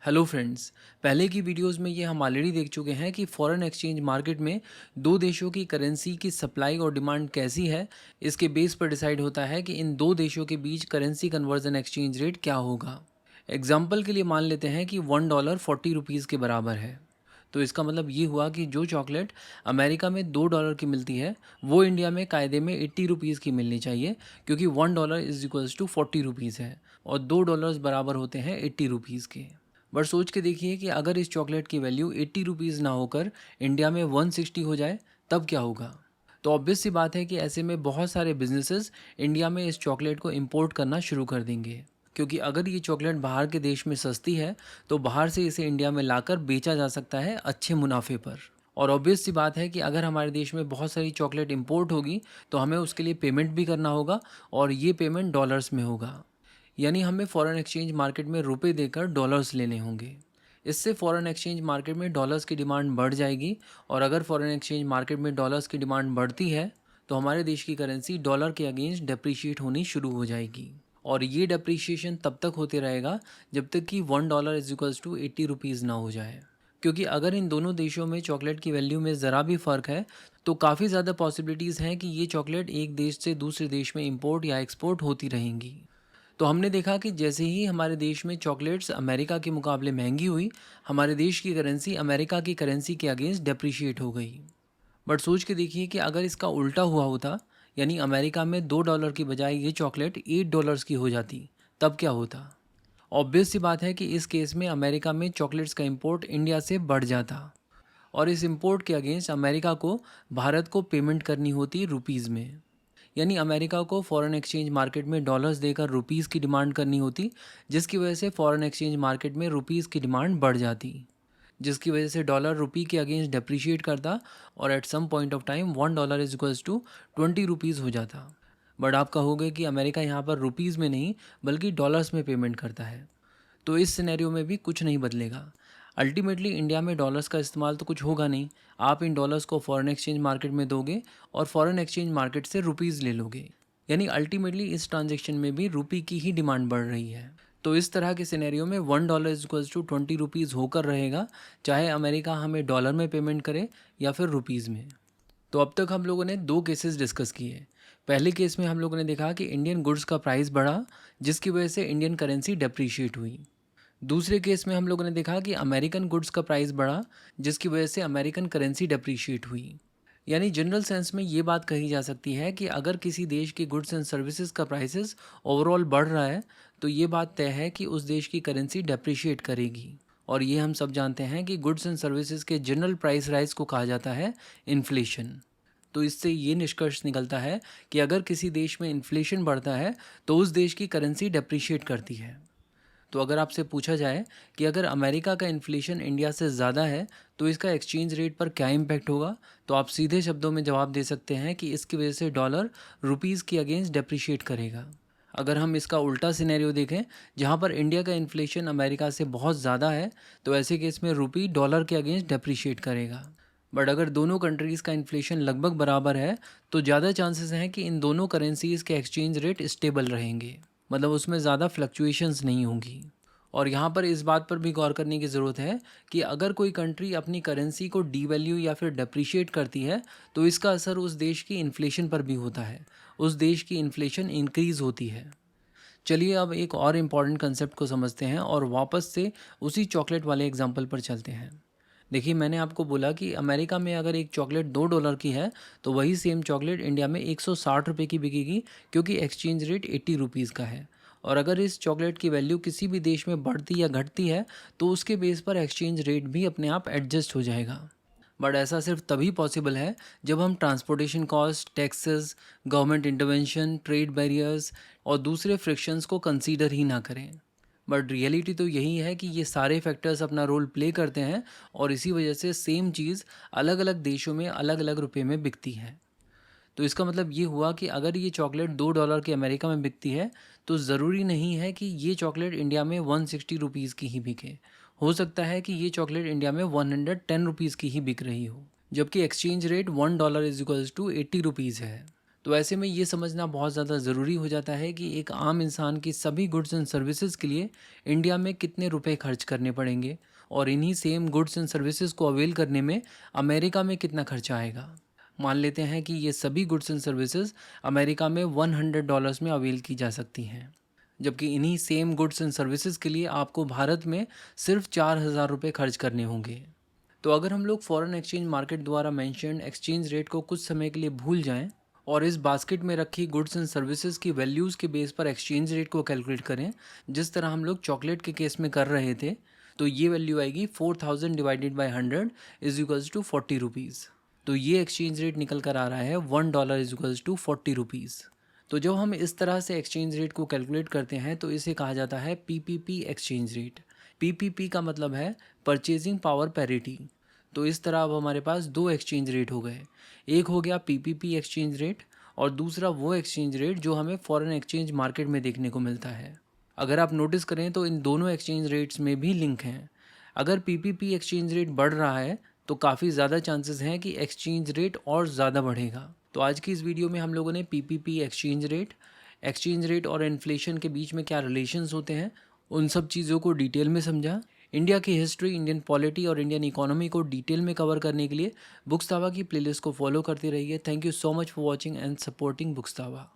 Hello friends. पहले की videos में ये हम ऑलरेडी देख चुके हैं कि फॉरेन एक्सचेंज मार्केट में दो देशों की करेंसी की सप्लाई और डिमांड कैसी है। इसके बेस पर डिसाइड होता है कि इन दो देशों के बीच करेंसी कन्वर्जन एक्सचेंज रेट क्या होगा। एग्जाम्पल के लिए मान लेते हैं कि $1 40 रुपीज़ के बराबर है। तो इसका मतलब ये हुआ कि जो चॉकलेट अमेरिका में $2 की मिलती है वो इंडिया में कायदे में 80 रुपीज़ की मिलनी चाहिए, क्योंकि $1 इज इक्वल्स टू 40 रुपीज़ है और $2 बराबर होते हैं 80 रुपीज़ के। बट सोच के देखिए कि अगर इस चॉकलेट की वैल्यू 80 रुपीज़ ना होकर इंडिया में 160 हो जाए, तब क्या होगा। तो ऑब्वियस सी बात है कि ऐसे में बहुत सारे बिजनेसेस इंडिया में इस चॉकलेट को इंपोर्ट करना शुरू कर देंगे, क्योंकि अगर ये चॉकलेट बाहर के देश में सस्ती है तो बाहर से इसे इंडिया में लाकर बेचा जा सकता है अच्छे मुनाफे पर। और ऑब्वियस सी बात है कि अगर हमारे देश में बहुत सारी चॉकलेट इंपोर्ट होगी तो हमें उसके लिए पेमेंट भी करना होगा, और ये पेमेंट डॉलर्स में होगा। यानी हमें फॉरेन एक्सचेंज मार्केट में रुपए देकर डॉलर्स लेने होंगे। इससे फॉरेन एक्सचेंज मार्केट में डॉलर्स की डिमांड बढ़ जाएगी, और अगर फॉरेन एक्सचेंज मार्केट में डॉलर्स की डिमांड बढ़ती है तो हमारे देश की करेंसी डॉलर के अगेंस्ट डेप्रीशिएट होनी शुरू हो जाएगी। और ये डेप्रीशिएशन तब तक होते रहेगा जब तक कि $1 इज इक्वल्स टू 80 रुपीज़ ना हो जाए। क्योंकि अगर इन दोनों देशों में चॉकलेट की वैल्यू में ज़रा भी फ़र्क है तो काफ़ी ज़्यादा पॉसिबिलिटीज़ हैं कि ये चॉकलेट एक देश से दूसरे देश में इंपोर्ट या एक्सपोर्ट होती रहेंगी। तो हमने देखा कि जैसे ही हमारे देश में चॉकलेट्स अमेरिका के मुकाबले महंगी हुई, हमारे देश की करेंसी अमेरिका की करेंसी के अगेंस्ट डेप्रिशिएट हो गई। बट सोच के देखिए कि अगर इसका उल्टा हुआ होता, यानी अमेरिका में $2 की बजाय ये चॉकलेट $8 की हो जाती, तब क्या होता। ऑब्वियस सी बात है कि इस केस में अमेरिका में चॉकलेट्स का इंपोर्ट इंडिया से बढ़ जाता, और इस इंपोर्ट के अगेंस्ट अमेरिका को भारत को पेमेंट करनी होती रुपीज़ में। यानी अमेरिका को फॉरेन एक्सचेंज मार्केट में डॉलर्स देकर रुपीज़ की डिमांड करनी होती, जिसकी वजह से फॉरेन एक्सचेंज मार्केट में रुपीज़ की डिमांड बढ़ जाती, जिसकी वजह से डॉलर रुपी के अगेंस्ट डेप्रिशिएट करता, और at some point of time $1 is equals to 20 rupees हो जाता। बट आप कहोगे कि अमेरिका यहाँ पर रुपीज़ में नहीं बल्कि डॉलर्स में पेमेंट करता है, तो इस सिनेरियो में भी कुछ नहीं बदलेगा। अल्टीमेटली इंडिया में डॉलर्स का इस्तेमाल तो कुछ होगा नहीं। आप इन डॉलर्स को फॉरेन एक्सचेंज मार्केट में दोगे और फॉरेन एक्सचेंज मार्केट से रुपीज़ ले लोगे। यानी अल्टीमेटली इस ट्रांजेक्शन में भी रुपी की ही डिमांड बढ़ रही है। तो इस तरह के सिनेरियो में $1 इज इक्वल्स टू 20 रुपीज़ होकर रहेगा, चाहे अमेरिका हमें डॉलर में पेमेंट करे या फिर रुपीज़ में। तो अब तक हम लोगों ने दो केसेस डिस्कस किए। पहले केस में हम लोगों ने देखा कि इंडियन गुड्स का प्राइस बढ़ा, जिसकी वजह से इंडियन करेंसी डेप्रीशिएट हुई। दूसरे केस में हम लोगों ने देखा कि अमेरिकन गुड्स का प्राइस बढ़ा, जिसकी वजह से अमेरिकन करेंसी डेप्रीशिएट हुई। यानी जनरल सेंस में ये बात कही जा सकती है कि अगर किसी देश की गुड्स एंड सर्विसेज का प्राइसेस ओवरऑल बढ़ रहा है तो ये बात तय है कि उस देश की करेंसी डेप्रीशिएट करेगी। और ये हम सब जानते हैं कि गुड्स एंड सर्विसेज के जनरल प्राइस राइज को कहा जाता है इन्फ्लेशन। तो इससे ये निष्कर्ष निकलता है कि अगर किसी देश में इन्फ्लेशन बढ़ता है तो उस देश की करेंसी डेप्रीशिएट करती है। तो अगर आपसे पूछा जाए कि अगर अमेरिका का इन्फ्लेशन इंडिया से ज़्यादा है तो इसका एक्सचेंज रेट पर क्या इम्पैक्ट होगा, तो आप सीधे शब्दों में जवाब दे सकते हैं कि इसकी वजह से डॉलर रुपीज़ के अगेंस्ट डेप्रिशिएट करेगा। अगर हम इसका उल्टा सिनेरियो देखें, जहां पर इंडिया का इन्फ्लेशन अमेरिका से बहुत ज़्यादा है, तो ऐसे केस में रुपी डॉलर के अगेंस्ट डेप्रिशिएट करेगा। बट अगर दोनों कंट्रीज़ का इन्फ्लेशन लगभग बराबर है तो ज़्यादा चांसेस हैं कि इन दोनों करेंसीज़ के एक्सचेंज रेट स्टेबल रहेंगे, मतलब उसमें ज़्यादा फ्लक्चुएशंस नहीं होंगी। और यहाँ पर इस बात पर भी गौर करने की ज़रूरत है कि अगर कोई कंट्री अपनी करेंसी को डीवैल्यू या फिर डेप्रिशिएट करती है तो इसका असर उस देश की इन्फ्लेशन पर भी होता है, उस देश की इन्फ्लेशन इंक्रीज़ होती है। चलिए अब एक और इम्पॉर्टेंट कंसेप्ट को समझते हैं और वापस से उसी चॉकलेट वाले एग्जाम्पल पर चलते हैं। देखिए, मैंने आपको बोला कि अमेरिका में अगर एक चॉकलेट $2 की है तो वही सेम चॉकलेट इंडिया में 160 रुपये की बिकेगी, क्योंकि एक्सचेंज रेट 80 रुपीज़ का है। और अगर इस चॉकलेट की वैल्यू किसी भी देश में बढ़ती या घटती है तो उसके बेस पर एक्सचेंज रेट भी अपने आप एडजस्ट हो जाएगा। बट ऐसा सिर्फ तभी पॉसिबल है जब हम transportation cost, taxes, government intervention, trade barriers और दूसरे फ्रिक्शंस को कंसीडर ही ना करें। बट रियलिटी तो यही है कि ये सारे फैक्टर्स अपना रोल प्ले करते हैं, और इसी वजह से सेम चीज़ अलग अलग देशों में अलग अलग रुपए में बिकती है। तो इसका मतलब ये हुआ कि अगर ये चॉकलेट $2 की अमेरिका में बिकती है तो ज़रूरी नहीं है कि ये चॉकलेट इंडिया में 160 रुपीज़ की ही बिके। हो सकता है कि ये चॉकलेट इंडिया में 110 रुपीज़ की ही बिक रही हो, जबकि exchange rate $1 is equals to 80 rupees है। तो ऐसे में ये समझना बहुत ज़्यादा ज़रूरी हो जाता है कि एक आम इंसान की सभी गुड्स एंड सर्विसेज के लिए इंडिया में कितने रुपए खर्च करने पड़ेंगे और इन्हीं सेम गुड्स एंड सर्विसेज को अवेल करने में अमेरिका में कितना खर्चा आएगा। मान लेते हैं कि ये सभी गुड्स एंड सर्विसेज अमेरिका में $100 में अवेल की जा सकती हैं, जबकि इन्हीं सेम गुड्स एंड सर्विसेज के लिए आपको भारत में सिर्फ 4,000 रुपये खर्च करने होंगे। तो अगर हम लोग फॉरेन एक्सचेंज मार्केट द्वारा मेंशन्ड एक्सचेंज रेट को कुछ समय के लिए भूल जाएं और इस बास्केट में रखी गुड्स एंड सर्विसेज की वैल्यूज़ के बेस पर एक्सचेंज रेट को कैलकुलेट करें, जिस तरह हम लोग चॉकलेट के केस में कर रहे थे, तो ये वैल्यू आएगी 4,000 divided by 100 is equals to 40 rupees. तो ये एक्सचेंज रेट निकल कर आ रहा है $1 इज इक्वल्स टू 40 रुपीज़। तो जब हम इस तरह से एक्सचेंज रेट को कैलकुलेट करते हैं तो इसे कहा जाता है पीपीपी एक्सचेंज रेट। पीपीपी का मतलब है परचेजिंग पावर पैरिटी। तो इस तरह अब हमारे पास दो एक्सचेंज रेट हो गए। एक हो गया पीपीपी एक्सचेंज रेट और दूसरा वो एक्सचेंज रेट जो हमें फॉरेन एक्सचेंज मार्केट में देखने को मिलता है। अगर आप नोटिस करें तो इन दोनों एक्सचेंज रेट्स में भी लिंक हैं। अगर पीपीपी एक्सचेंज रेट बढ़ रहा है तो काफ़ी ज़्यादा चांसेस हैं कि एक्सचेंज रेट और ज़्यादा बढ़ेगा। तो आज की इस वीडियो में हम लोगों ने पीपीपी एक्सचेंज रेट और इन्फ्लेशन के बीच में क्या रिलेशंस होते हैं, उन सब चीज़ों को डिटेल में समझा। इंडिया की हिस्ट्री, इंडियन पॉलिटी और इंडियन इकोनॉमी को डिटेल में कवर करने के लिए बुक्सतावा की प्लेलिस्ट को फॉलो करते रहिए। Thank you so much for watching and supporting बुक्सतावा।